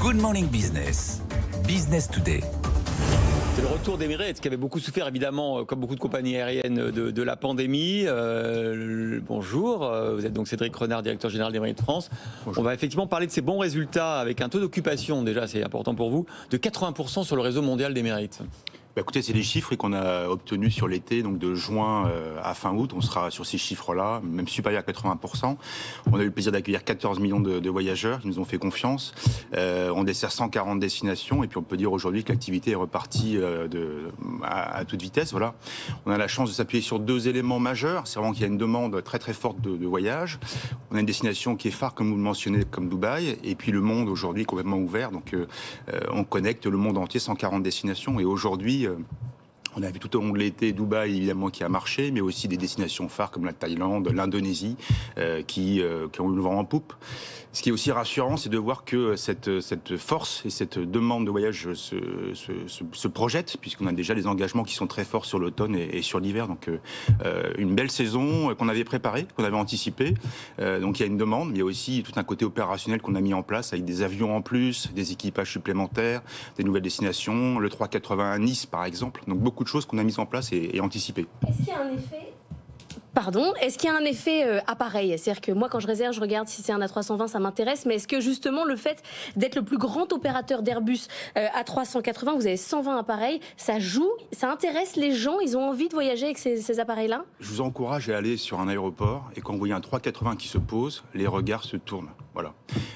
Good Morning Business, Business Today. C'est le retour d'Emirates qui avait beaucoup souffert évidemment, comme beaucoup de compagnies aériennes, de la pandémie. Bonjour, vous êtes donc Cédric Renard, directeur général d'Emirates France. Bonjour. On va effectivement parler de ces bons résultats avec un taux d'occupation, déjà c'est important pour vous, de 80% sur le réseau mondial d'Emirates. Écoutez, c'est des chiffres qu'on a obtenus sur l'été, donc de juin à fin août. On sera sur ces chiffres-là, même supérieurs à 80%. On a eu le plaisir d'accueillir 14 millions de voyageurs qui nous ont fait confiance. On dessert 140 destinations et puis on peut dire aujourd'hui que l'activité est repartie à toute vitesse. Voilà. On a la chance de s'appuyer sur deux éléments majeurs. C'est vraiment qu'il y a une demande très très forte de voyage. On a une destination qui est phare, comme vous le mentionnez, comme Dubaï. Et puis le monde aujourd'hui est complètement ouvert. Donc on connecte le monde entier, 140 destinations. Et aujourd'hui, on a vu tout au long de l'été Dubaï évidemment qui a marché, mais aussi des destinations phares comme la Thaïlande, l'Indonésie qui ont eu le vent en poupe. Ce qui est aussi rassurant, c'est de voir que cette force et cette demande de voyage se projettent, puisqu'on a déjà des engagements qui sont très forts sur l'automne et sur l'hiver. Donc une belle saison qu'on avait préparée, qu'on avait anticipée. Donc il y a une demande, mais il y a aussi tout un côté opérationnel qu'on a mis en place avec des avions en plus, des équipages supplémentaires, des nouvelles destinations, le 380 à Nice par exemple. Donc beaucoup de choses qu'on a mises en place et anticipées. Est-ce qu'il y a un effet Est-ce qu'il y a un effet appareil? C'est-à-dire que moi, quand je réserve, je regarde si c'est un A320, ça m'intéresse. Mais est-ce que justement le fait d'être le plus grand opérateur d'Airbus A380, vous avez 120 appareils, ça joue, ça intéresse les gens? Ils ont envie de voyager avec ces appareils-là? Je vous encourage à aller sur un aéroport et quand vous voyez un 380 qui se pose, les regards se tournent. Voilà.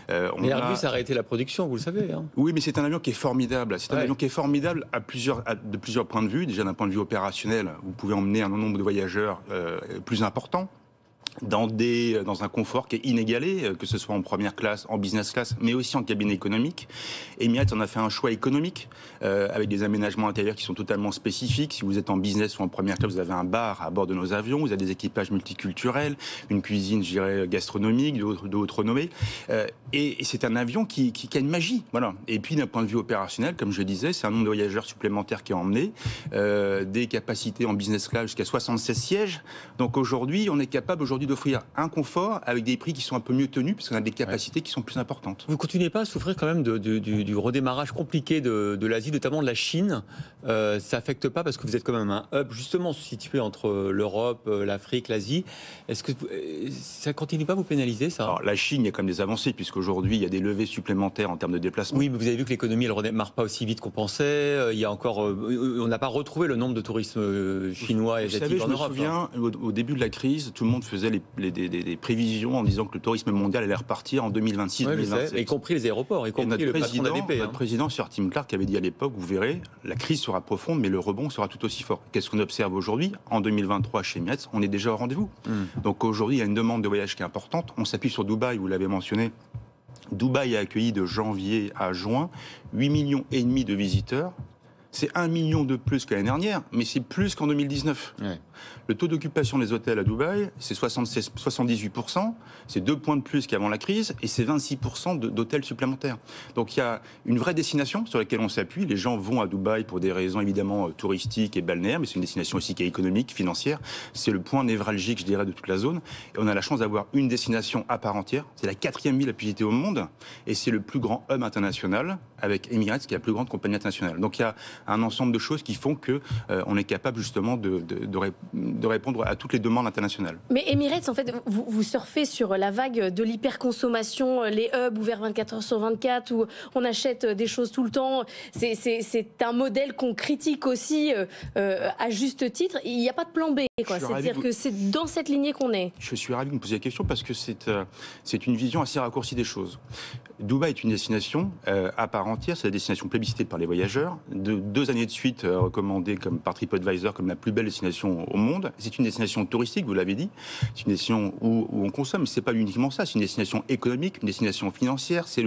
Mais Airbus a arrêté la production, vous le savez. Hein. Oui, mais c'est un avion qui est formidable. C'est un avion qui est formidable de plusieurs points de vue. Déjà d'un point de vue opérationnel, vous pouvez emmener un nombre de voyageurs plus important. Dans un confort qui est inégalé, que ce soit en première classe, en business class, mais aussi en cabine économique. Emirates en a fait un choix économique, avec des aménagements intérieurs qui sont totalement spécifiques. Si vous êtes en business ou en première classe, vous avez un bar à bord de nos avions, vous avez des équipages multiculturels, une cuisine, je dirais, gastronomique, de haute renommée. Et c'est un avion qui a une magie. Voilà. Et puis d'un point de vue opérationnel, comme je le disais, c'est un nombre de voyageurs supplémentaires qui est emmené, des capacités en business class jusqu'à 76 sièges. Donc aujourd'hui, on est capable d'offrir un confort avec des prix qui sont un peu mieux tenus, parce qu'on a des capacités qui sont plus importantes. Vous ne continuez pas à souffrir quand même du redémarrage compliqué de l'Asie, notamment de la Chine. Ça n'affecte pas parce que vous êtes quand même un hub justement situé entre l'Europe, l'Afrique, l'Asie. Est-ce que ça ne continue pas à vous pénaliser, ça? Alors la Chine, il y a quand même des avancées, puisqu'aujourd'hui il y a des levées supplémentaires en termes de déplacement. Oui, mais vous avez vu que l'économie elle ne redémarre pas aussi vite qu'on pensait. Il y a encore, on n'a pas retrouvé le nombre de tourisme chinois et asiatiques en Europe. Je me souviens, au début de la crise, tout le monde faisait des prévisions en disant que le tourisme mondial allait repartir en 2026-2027. Y compris les aéroports, y compris le patron d'ADP. Notre président, Sir Tim Clark, avait dit à l'époque, vous verrez, la crise sera profonde, mais le rebond sera tout aussi fort. Qu'est-ce qu'on observe aujourd'hui? En 2023, chez Emirates, on est déjà au rendez-vous. Donc aujourd'hui, il y a une demande de voyage qui est importante. On s'appuie sur Dubaï, vous l'avez mentionné. Dubaï a accueilli de janvier à juin 8,5 millions de visiteurs. C'est 1 million de plus que l'année dernière, mais c'est plus qu'en 2019. Ouais. Le taux d'occupation des hôtels à Dubaï, c'est 78%, c'est 2 points de plus qu'avant la crise, et c'est 26% d'hôtels supplémentaires. Donc il y a une vraie destination sur laquelle on s'appuie. Les gens vont à Dubaï pour des raisons évidemment touristiques et balnéaires, mais c'est une destination aussi qui est économique, financière. C'est le point névralgique, je dirais, de toute la zone. Et on a la chance d'avoir une destination à part entière. C'est la 4e ville la plus visitée au monde, et c'est le plus grand hub international, avec Emirates, qui est la plus grande compagnie internationale. Donc il y a un ensemble de choses qui font que on est capable justement de répondre à toutes les demandes internationales. Mais Emirates, en fait, vous surfez sur la vague de l'hyperconsommation, les hubs ouverts 24 heures sur 24, où on achète des choses tout le temps. C'est un modèle qu'on critique aussi à juste titre. Il n'y a pas de plan B, quoi. C'est-à-dire que c'est dans cette lignée qu'on est. Je suis ravi de me poser la question parce que c'est une vision assez raccourcie des choses. Dubaï est une destination à part entière, c'est la destination plébiscitée par les voyageurs, 2 années de suite recommandée par TripAdvisor comme la plus belle destination au monde. C'est une destination touristique, vous l'avez dit, c'est une destination où on consomme, mais c'est pas uniquement ça, c'est une destination économique, une destination financière, c'est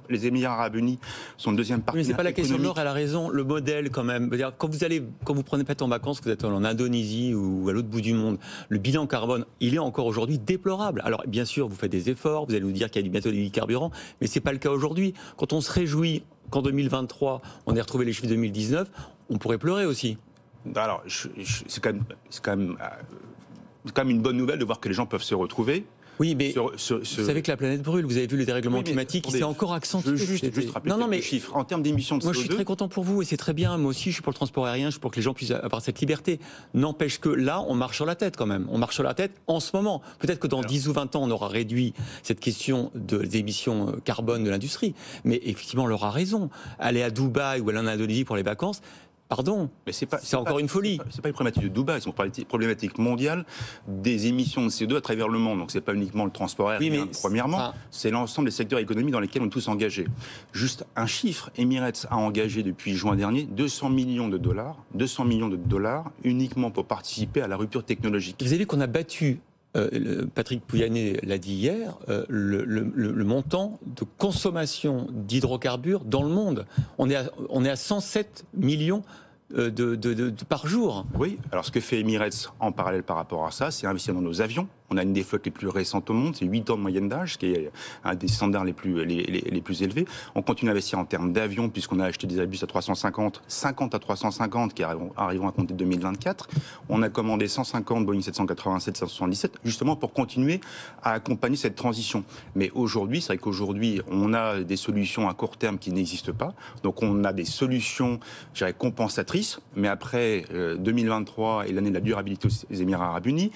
les Émirats Arabes Unis sont le deuxième partenaire. Mais c'est pas la question de l'or, elle a raison, le modèle quand même. Quand vous prenez peut-être en vacances, que vous êtes en Indonésie ou à l'autre bout du monde, le bilan carbone, il est encore aujourd'hui déplorable. Alors bien sûr, vous faites des efforts, vous allez nous dire qu'il y a bientôt des carburants, mais c'est pas le cas aujourd'hui. Quand on se réjouit qu'en 2023, on ait retrouvé les chiffres de 2019, on pourrait pleurer aussi. Alors, c'est quand même une bonne nouvelle de voir que les gens peuvent se retrouver. Oui, mais vous savez que la planète brûle. Vous avez vu le dérèglement climatique, il s'est encore accentué. Je veux juste rappeler quelques chiffres. En termes d'émissions de CO2... Moi, je suis très content pour vous et c'est très bien. Moi aussi, je suis pour le transport aérien, je suis pour que les gens puissent avoir cette liberté. N'empêche que là, on marche sur la tête quand même. On marche sur la tête en ce moment. Peut-être que dans 10 ou 20 ans, on aura réduit cette question des émissions carbone de l'industrie. Mais effectivement, on leur a raison. Aller à Dubaï ou aller en Indonésie pour les vacances... Pardon, mais c'est encore une folie. C'est pas une problématique de Dubaï, c'est une problématique mondiale des émissions de CO2 à travers le monde. Donc c'est pas uniquement le transport aérien, premièrement, c'est l'ensemble des secteurs économiques dans lesquels on est tous engagés. Juste un chiffre, Emirates a engagé depuis juin dernier 200 millions de dollars uniquement pour participer à la rupture technologique. Vous avez vu qu'on a battu Patrick Pouyanné l'a dit hier, le montant de consommation d'hydrocarbures dans le monde. On est à 107 millions par jour. Oui, alors ce que fait Emirates en parallèle par rapport à ça, c'est investir dans nos avions. On a une des flottes les plus récentes au monde, c'est 8 ans de moyenne d'âge, ce qui est un des standards les plus élevés. On continue à investir en termes d'avions, puisqu'on a acheté des Airbus A350, 50 A350 qui arriveront à compter de 2024. On a commandé 150 Boeing 787, 777, justement pour continuer à accompagner cette transition. Mais aujourd'hui, c'est vrai qu'aujourd'hui, on a des solutions à court terme qui n'existent pas. Donc on a des solutions, je dirais, compensatrices. Mais après 2023 et l'année de la durabilité aux Émirats Arabes Unis,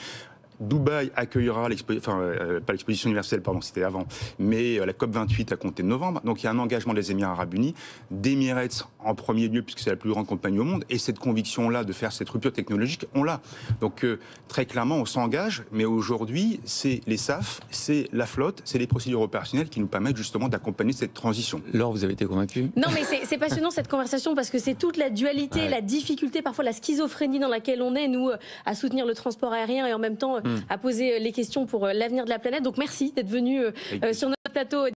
Dubaï accueillera pas l'exposition universelle, pardon, c'était avant, mais la COP28 à compter de novembre. Donc il y a un engagement des Émirats Arabes Unis, d'Emirates en premier lieu, puisque c'est la plus grande compagnie au monde, et cette conviction-là de faire cette rupture technologique, on l'a. Donc très clairement, on s'engage, mais aujourd'hui, c'est les SAF, c'est la flotte, c'est les procédures opérationnelles qui nous permettent justement d'accompagner cette transition. Laure, vous avez été convaincue ? Non, mais c'est passionnant cette conversation, parce que c'est toute la dualité, la difficulté, parfois la schizophrénie dans laquelle on est, nous, à soutenir le transport aérien et en même temps à poser les questions pour l'avenir de la planète. Donc merci d'être venu sur notre plateau.